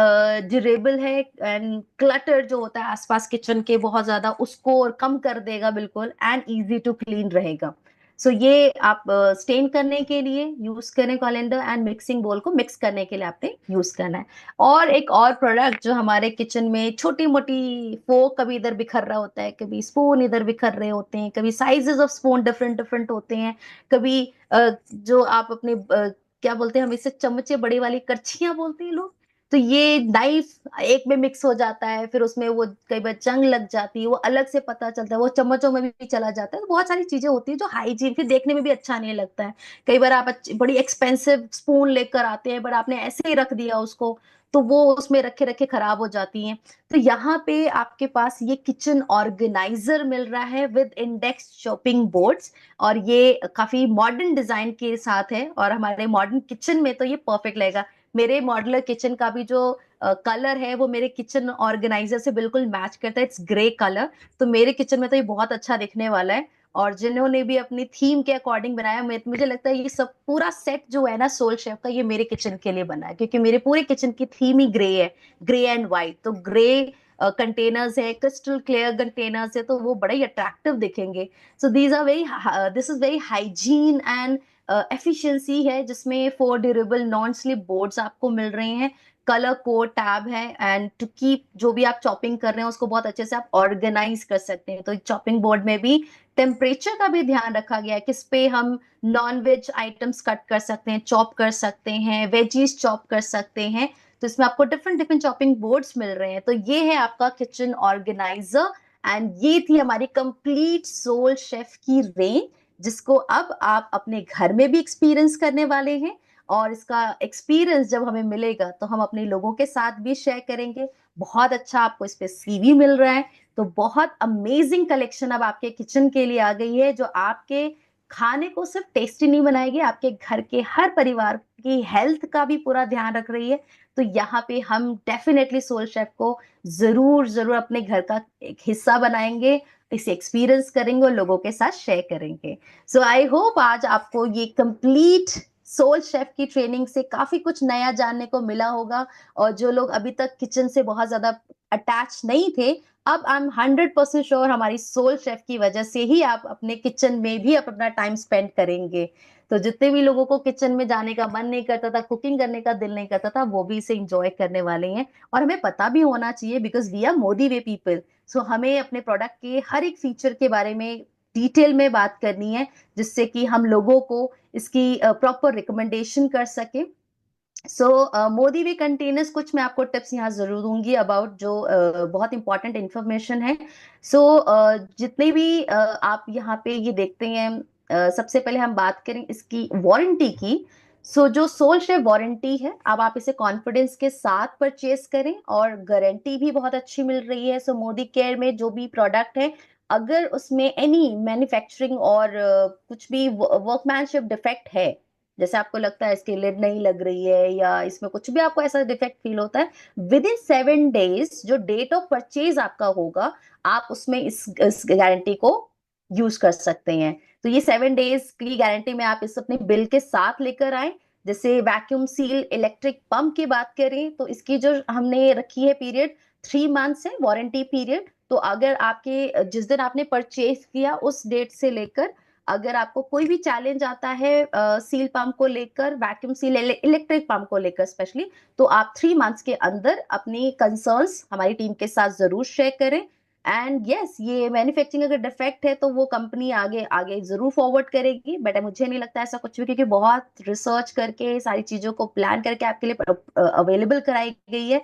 ड्यूरेबल है, एंड क्लटर जो होता है आसपास किचन के बहुत ज्यादा, उसको और कम कर देगा बिल्कुल, एंड इजी टू क्लीन रहेगा। सो ये आप स्टेन करने के लिए यूज करें कॉलेंडर, एंड मिक्सिंग बोल को मिक्स करने के लिए आपने यूज करना है। और एक और प्रोडक्ट जो हमारे किचन में छोटी मोटी फोक कभी इधर बिखर रहा होता है, कभी स्पून इधर बिखर रहे होते हैं, कभी sizes of spoon different different होते हैं, कभी जो आप अपने क्या बोलते हैं, हम इसे चमचे बड़ी वाली करछियां बोलते हैं लोग, तो ये नाइफ एक में मिक्स हो जाता है, फिर उसमें वो कई बार जंग लग जाती है, वो अलग से पता चलता है, वो चम्मचों में भी चला जाता है। तो बहुत सारी चीजें होती है जो हाइजीन, फिर देखने में भी अच्छा नहीं लगता है। कई बार आप बड़ी एक्सपेंसिव स्पून लेकर आते हैं, बट आपने ऐसे ही रख दिया उसको, तो वो उसमें रखे रखे खराब हो जाती हैं। तो यहाँ पे आपके पास ये किचन ऑर्गेनाइजर मिल रहा है विद इंडेक्स चॉपिंग बोर्ड्स, और ये काफी मॉडर्न डिजाइन के साथ है, और हमारे मॉडर्न किचन में तो ये परफेक्ट लगेगा। मेरे मॉड्यूलर किचन का भी जो कलर है वो मेरे किचन ऑर्गेनाइजर से बिल्कुल मैच करता है, इट्स ग्रे कलर। तो मेरे किचन में तो ये बहुत अच्छा दिखने वाला है, और जिन्होंने भी अपनी थीम के अकॉर्डिंग बनाया, मुझे लगता है ये सब पूरा सेट जो है ना सोल शेफ का, ये मेरे किचन के लिए बना है, क्योंकि मेरे पूरे किचन की थीम ही ग्रे है, ग्रे एंड व्हाइट। तो ग्रे कंटेनर्स है, क्रिस्टल क्लियर कंटेनर्स है, तो वो बड़े ही अट्रैक्टिव दिखेंगे। So these are very, this is very hygiene and efficiency है, जिसमें 4 ड्यूरेबल नॉन स्लिप बोर्ड्स आपको मिल रहे हैं, कलर कोड टैब है, एंड टू कीप जो भी आप चॉपिंग कर रहे हैं उसको बहुत अच्छे से आप ऑर्गेनाइज कर सकते हैं। तो चॉपिंग बोर्ड में भी टेम्परेचर का भी ध्यान रखा गया है, किस पे हम नॉन वेज आइटम्स कट कर सकते हैं, चॉप कर सकते हैं, वेजीज चॉप कर सकते हैं। तो इसमें आपको डिफरेंट डिफरेंट चॉपिंग बोर्ड्स मिल रहे हैं। तो ये है आपका किचन ऑर्गेनाइजर, एंड ये थी हमारी कंप्लीट सोल शेफ की रेंज, जिसको अब आप अपने घर में भी एक्सपीरियंस करने वाले हैं, और इसका एक्सपीरियंस जब हमें मिलेगा तो हम अपने लोगों के साथ भी शेयर करेंगे। बहुत अच्छा आपको इस पे सीवी मिल रहा है। तो बहुत अमेजिंग कलेक्शन अब आपके किचन के लिए आ गई है, जो आपके खाने को सिर्फ टेस्टी नहीं बनाएगी, आपके घर के हर परिवार की हेल्थ का भी पूरा ध्यान रख रही है। तो यहाँ पे हम डेफिनेटली सोल शेफ को जरूर जरूर अपने घर का एक हिस्सा बनाएंगे, इसे एक्सपीरियंस करेंगे और लोगों के साथ शेयर करेंगे। सो आई होप आज आपको ये कंप्लीट सोल शेफ की ट्रेनिंग से काफी कुछ नया जानने को मिला होगा, और जो लोग अभी तक किचन से बहुत ज्यादा अटैच नहीं थे, अब आई एम 100% श्योर हमारी सोल शेफ की वजह से ही आप अपने किचन में भी आप अपना टाइम स्पेंड करेंगे। तो जितने भी लोगों को किचन में जाने का मन नहीं करता था, कुकिंग करने का दिल नहीं करता था, वो भी इसे इंजॉय करने वाले हैं। और हमें पता भी होना चाहिए, because we are Modi way people. So हमें अपने प्रोडक्ट के हर एक फीचर के बारे में डिटेल में बात करनी है, जिससे कि हम लोगों को इसकी प्रॉपर रिकमेंडेशन कर सके। मोदी वे कंटेनर्स, कुछ मैं आपको टिप्स यहाँ जरूर दूंगी अबाउट, जो बहुत इंपॉर्टेंट इंफॉर्मेशन है। जितने भी आप यहाँ पे ये देखते हैं, सबसे पहले हम बात करें इसकी वारंटी की। जो सोल शेफ वारंटी है, अब आप इसे कॉन्फिडेंस के साथ परचेज करें, और गारंटी भी बहुत अच्छी मिल रही है। मोदी केयर में जो भी प्रोडक्ट है, अगर उसमें एनी मैन्युफैक्चरिंग और कुछ भी वर्कमैनशिप डिफेक्ट है, जैसे आपको लगता है इसकी लिड नहीं लग रही है, या इसमें कुछ भी आपको ऐसा डिफेक्ट फील होता है, विद इन 7 डेज, जो डेट ऑफ परचेज आपका होगा, आप उसमें इस गारंटी को यूज कर सकते हैं। तो ये 7 डेज की गारंटी में आप इस अपने बिल के साथ लेकर आए। जैसे वैक्यूम सील इलेक्ट्रिक पंप की बात करें, तो इसकी जो हमने रखी है पीरियड, 3 मंथ्स है वारंटी पीरियड। तो अगर आपके जिस दिन आपने परचेज किया उस डेट से लेकर, अगर आपको कोई भी चैलेंज आता है सील पंप को लेकर, वैक्यूम सील इलेक्ट्रिक पंप को लेकर स्पेशली, तो आप 3 मंथ्स के अंदर अपनी कंसर्न्स हमारी टीम के साथ जरूर शेयर करें। एंड यस, ये मैन्युफैक्चरिंग अगर डिफेक्ट है तो वो कंपनी आगे आगे जरूर फॉरवर्ड करेगी, बट मुझे नहीं लगता ऐसा कुछ भी, क्योंकि बहुत रिसर्च करके सारी चीजों को प्लान करके आपके लिए अवेलेबल कराई गई है।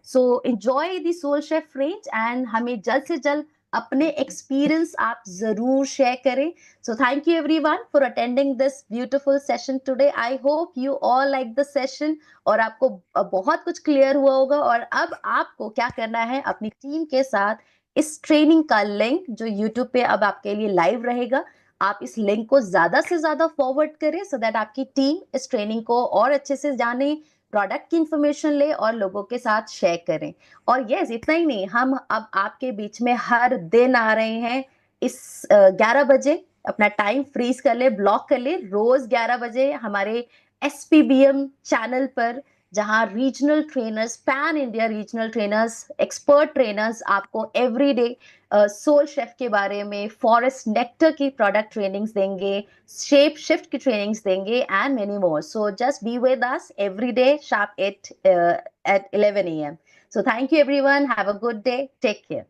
So enjoy the Soul Chef range, and हमें जल्द से जल्द अपने एक्सपीरियंस आप जरूर शेयर करें। So thank you everyone for attending this beautiful session today. I hope you all like the session, और आपको बहुत कुछ क्लियर हुआ होगा। और अब आपको क्या करना है, अपनी टीम के साथ इस ट्रेनिंग का लिंक जो YouTube पे अब आपके लिए लाइव रहेगा, आप इस लिंक को ज्यादा से ज्यादा फॉरवर्ड करें, सो दैट आपकी टीम इस ट्रेनिंग को और अच्छे से जाने, प्रोडक्ट की इंफॉर्मेशन ले और लोगों के साथ शेयर करें। और यस, इतना ही नहीं, हम अब आपके बीच में हर दिन आ रहे हैं इस 11 बजे। अपना टाइम फ्रीज कर ले, ब्लॉक कर ले, रोज 11 बजे हमारे SPBM चैनल पर, जहां regional trainers, pan India regional trainers, expert trainers आपको एवरीडे सोल शेफ के बारे में, फॉरेस्ट नेक्टर की प्रोडक्ट ट्रेनिंग्स देंगे, शेप शिफ्ट की ट्रेनिंग्स देंगे, and many more. So just be with us every day sharp eight 11 AM. So thank you everyone. Have a good day. Take care.